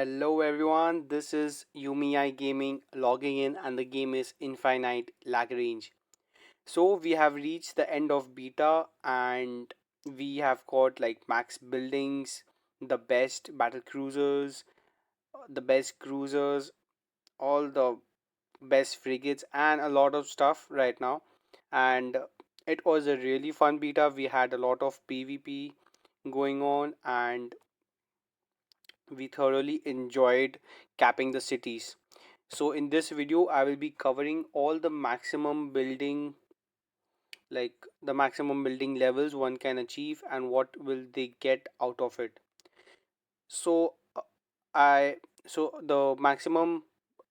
Hello everyone, this is Yumi Gaming logging in and the game is Infinite Lagrange. So we have reached the end of beta and we have got like max buildings, the best battle cruisers, the best cruisers, all the best frigates and a lot of stuff right now. And it was a really fun beta. We had a lot of PvP going on and we thoroughly enjoyed capping the cities. So in this video, I will be covering all the maximum building, like the maximum building levels one can achieve and what will they get out of it. So I so the maximum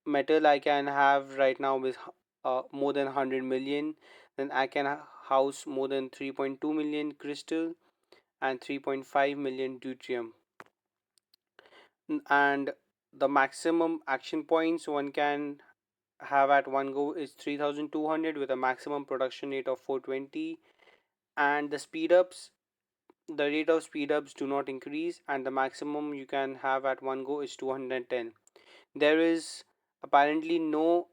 metal I can have right now is more than 100 million. Then I can house more than 3.2 million crystal and 3.5 million deuterium. And the maximum action points one can have at one go is 3200 with a maximum production rate of 420, and the rate of speed ups do not increase, and the maximum you can have at one go is 210. There is apparently no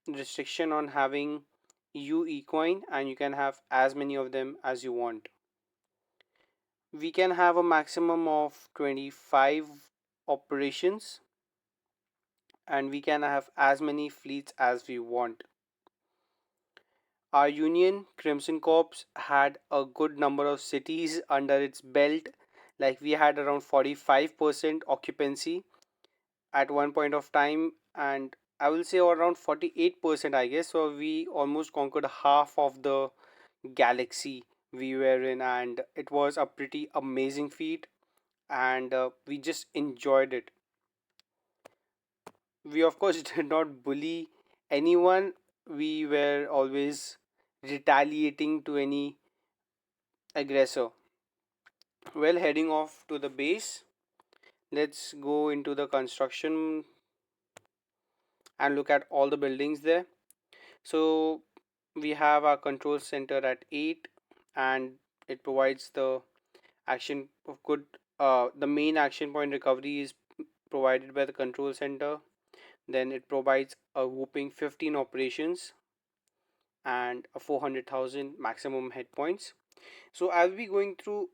restriction on having UE coin, and you can have as many of them as you want. We can have a maximum of 25 operations, and we can have as many fleets as we want. Our union, Crimson Corps, had a good number of cities under its belt. Like we had around 45% occupancy at one point of time, and I will say around 48%, I guess. So we almost conquered half of the galaxy we were in, and it was a pretty amazing feat, and we just enjoyed it. We, of course, did not bully anyone, we were always retaliating to any aggressor. Well, heading off to the base, let's go into the construction and look at all the buildings there. So we have our control center at 8, and it provides the action of good the main action point recovery is provided by the control center. Then it provides a whooping 15 operations and a 400,000 maximum hit points. So I'll be going through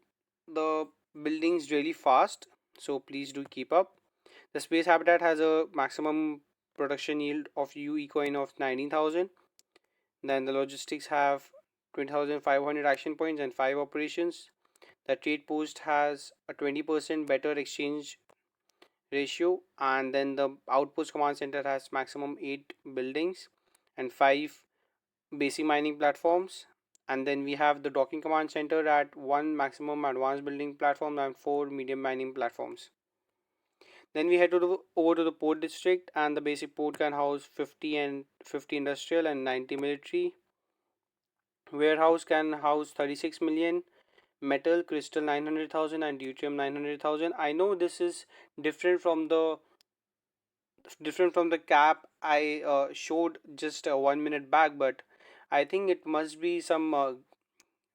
the buildings really fast, so please do keep up. The space habitat has a maximum production yield of UE coin of 19,000. Then the logistics have 20,500 action points and 5 operations. The trade post has a 20% better exchange ratio, and then the outpost command center has maximum 8 buildings and 5 basic mining platforms. And then we have the docking command center at 1 maximum advanced building platform and 4 medium mining platforms. Then we head over to the port district, and the basic port can house 50 industrial and 90 military. Warehouse can house 36 million metal, crystal 900,000, and deuterium 900,000. I know this is different from the cap I showed just 1 minute back, but I think it must be some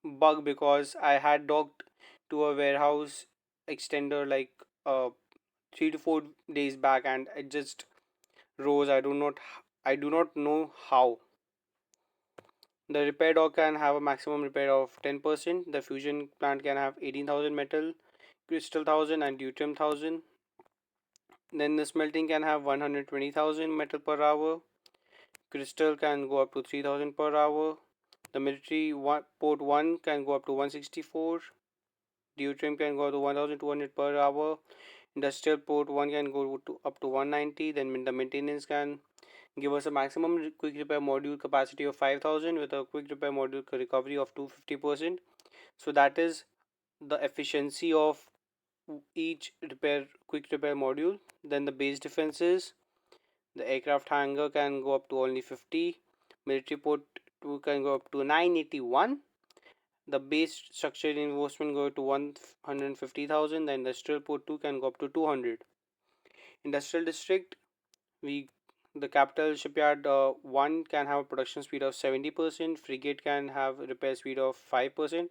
bug because I had docked to a warehouse extender like 3 to 4 days back, and it just rose. I do not know how. The repair dock can have a maximum repair of 10%. The fusion plant can have 18,000 metal, crystal 1000, and deuterium 1000. Then the smelting can have 120,000 metal per hour. Crystal can go up to 3,000 per hour. The military port 1 can go up to 164. Deuterium can go to 1,200 per hour. Industrial port 1 can go to up to 190. Then the maintenance can give us a maximum quick repair module capacity of 5,000 with a quick repair module recovery of 250%. So that is the efficiency of each quick repair module. Then the base defenses, the aircraft hangar can go up to only 50. Military port 2 can go up to 981. The base structure reinforcement go to 150,000. The industrial port 2 can go up to 200. Industrial district, we the capital shipyard 1 can have a production speed of 70%. Frigate can have repair speed of 5%.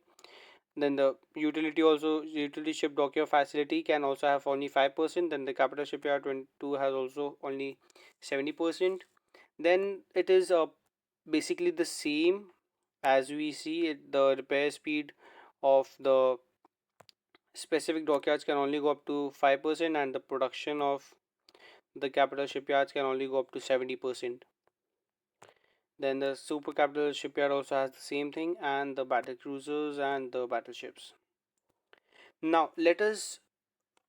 Then the utility ship dockyard facility can also have only 5%. Then the capital shipyard 22 has also only 70%. Then it is basically the same as we see it. The repair speed of the specific dockyards can only go up to 5%, and the production of the capital shipyards can only go up to 70%. Then the super capital shipyard also has the same thing, and the battle cruisers and the battleships. Now let us.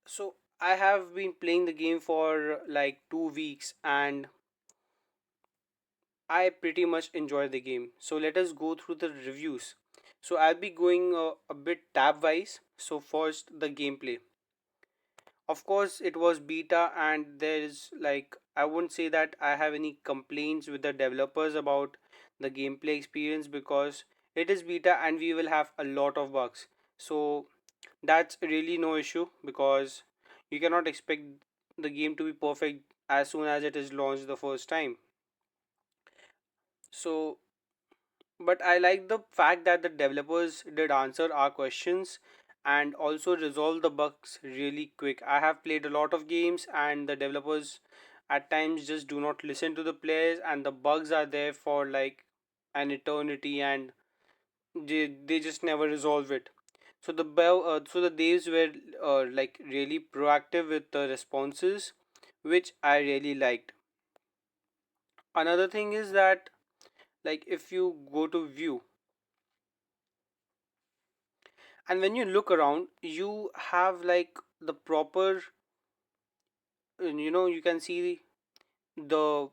So I have been playing the game for like 2 weeks, and I pretty much enjoy the game. So let us go through the reviews. So I'll be going a bit tab wise. So first the gameplay. Of course it was beta, and there is like, I wouldn't say that I have any complaints with the developers about the gameplay experience, because it is beta and we will have a lot of bugs. So that's really no issue, because you cannot expect the game to be perfect as soon as it is launched the first time. So but I like the fact that the developers did answer our questions and also resolve the bugs really quick. I have played a lot of games, and the developers at times just do not listen to the players, and the bugs are there for like an eternity, and they just never resolve it. So the devs were like really proactive with the responses, which I really liked. Another thing is that, like, if you go to view, and when you look around, you have like the proper, you can see the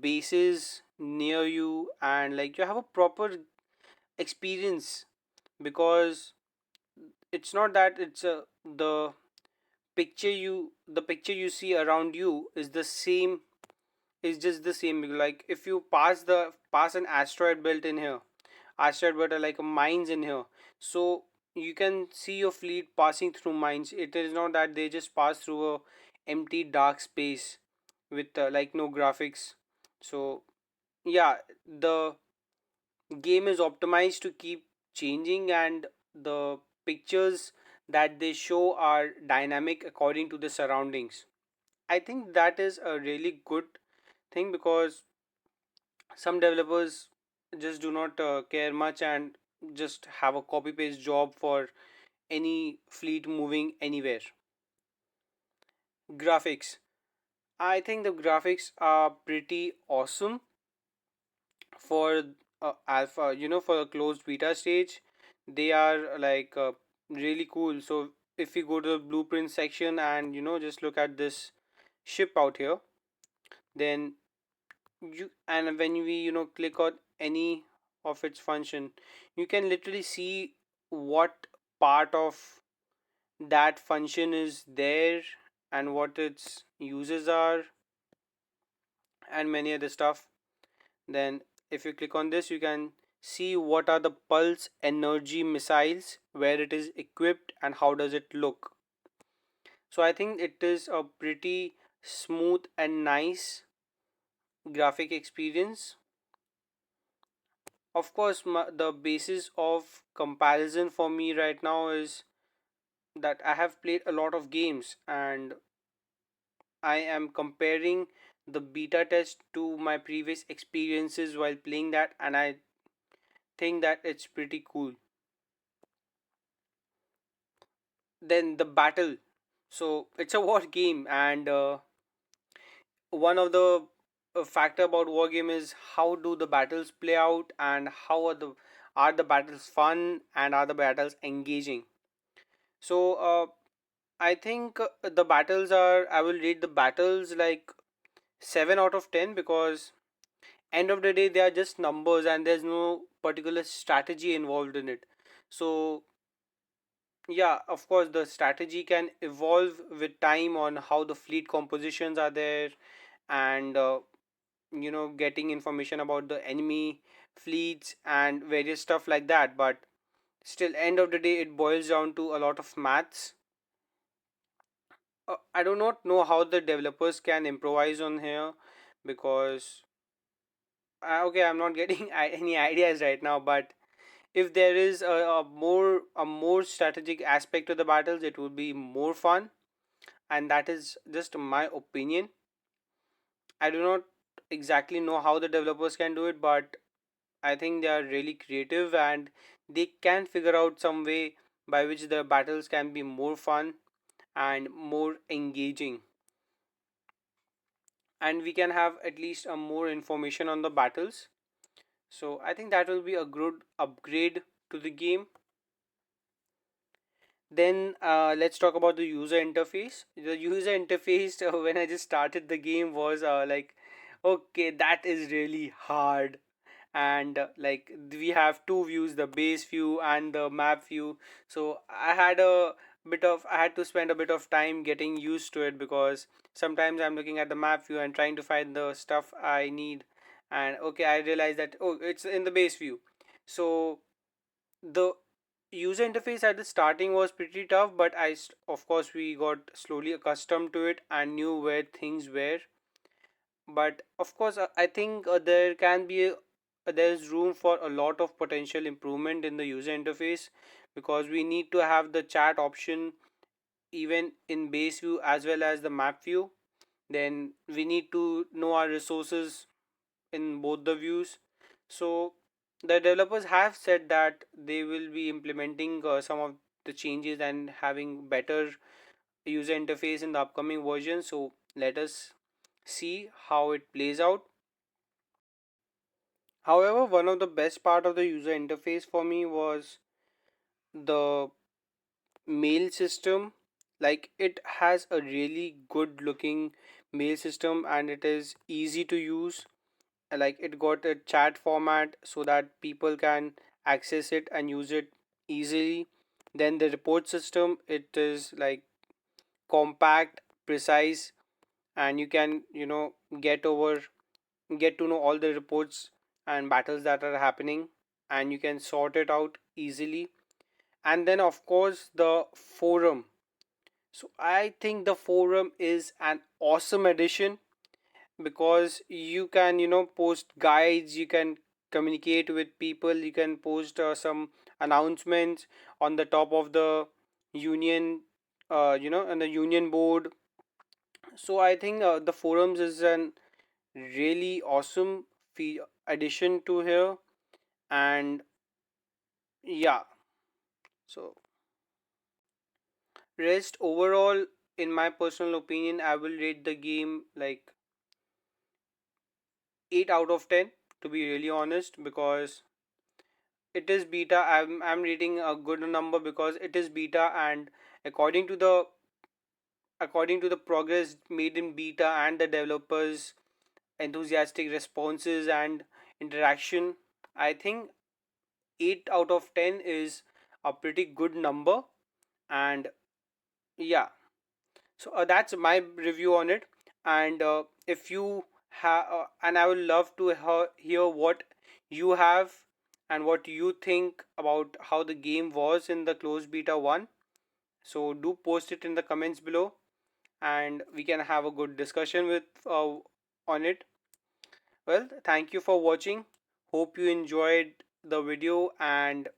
bases near you, and like you have a proper experience, because it's not that it's a the picture you see around you is the same, is just the same. Like if you pass an asteroid belt in here, asteroid belt are like mines in here, so you can see your fleet passing through mines. It is not that they just pass through a empty dark space with like no graphics. So yeah, the game is optimized to keep changing, and the pictures that they show are dynamic according to the surroundings. I think that is a really good thing, because some developers just do not care much and just have a copy paste job for any fleet moving anywhere. Graphics. I think the graphics are pretty awesome for alpha, for a closed beta stage. They are like really cool. So if we go to the blueprint section and just look at this ship out here, then and when we click on any of its function, you can literally see what part of that function is there, and what its uses are, and many other stuff. Then if you click on this, you can see what are the pulse energy missiles, where it is equipped, and how does it look. So I think it is a pretty smooth and nice graphic experience. Of course, the basis of comparison for me right now is that I have played a lot of games, and I am comparing the beta test to my previous experiences while playing that, and I think that it's pretty cool. Then the battle. So it's a war game, and one of the factor about war game is how do the battles play out, and how are the battles fun, and are the battles engaging. So I think the battles are, I will rate the battles like 7 out of 10, because end of the day they are just numbers and there's no particular strategy involved in it. So yeah, of course the strategy can evolve with time on how the fleet compositions are there, and getting information about the enemy fleets and various stuff like that. But still, end of the day, it boils down to a lot of maths. I do not know how the developers can improvise on here, because okay, I'm not getting any ideas right now, but If there is a more strategic aspect to the battles, it would be more fun. And that is just my opinion. I do not exactly know how the developers can do it, but I think they are really creative and they can figure out some way by which the battles can be more fun and more engaging, and we can have at least a more information on the battles. So I think that will be a good upgrade to the game. Then let's talk about the user interface. The user interface when I just started the game was like, okay, that is really hard. And like we have two views, the base view and the map view. So I had to spend a bit of time getting used to it, because sometimes I'm looking at the map view and trying to find the stuff I need, and okay, I realize that, oh, it's in the base view. So the user interface at the starting was pretty tough, but of course we got slowly accustomed to it and knew where things were. But of course, I think there's room for a lot of potential improvement in the user interface, because we need to have the chat option even in base view as well as the map view. Then we need to know our resources in both the views. So the developers have said that they will be implementing some of the changes and having better user interface in the upcoming version. So let us see how it plays out. However, one of the best part of the user interface for me was the mail system. Like, it has a really good looking mail system and it is easy to use. Like, it got a chat format so that people can access it and use it easily. Then the report system, it is like compact, precise, and you can, get to know all the reports and battles that are happening, and you can sort it out easily. And then of course the forum. So I think the forum is an awesome addition, because you can, post guides, you can communicate with people, you can post some announcements on the top of the union, on the union board. So I think the forums is an really awesome addition to here. And yeah, so rest overall, in my personal opinion, I will rate the game like 8 out of 10, to be really honest, because it is beta. I'm rating a good number because it is beta, and according to the according to the progress made in beta and the developers enthusiastic responses and interaction, I think 8 out of 10 is a pretty good number. And yeah, so that's my review on it. And if you have and I would love to hear what you have and what you think about how the game was in the closed beta 1. So do post it in the comments below, and we can have a good discussion with on it. Well, thank you for watching. Hope you enjoyed the video, and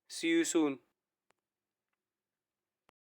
see you soon.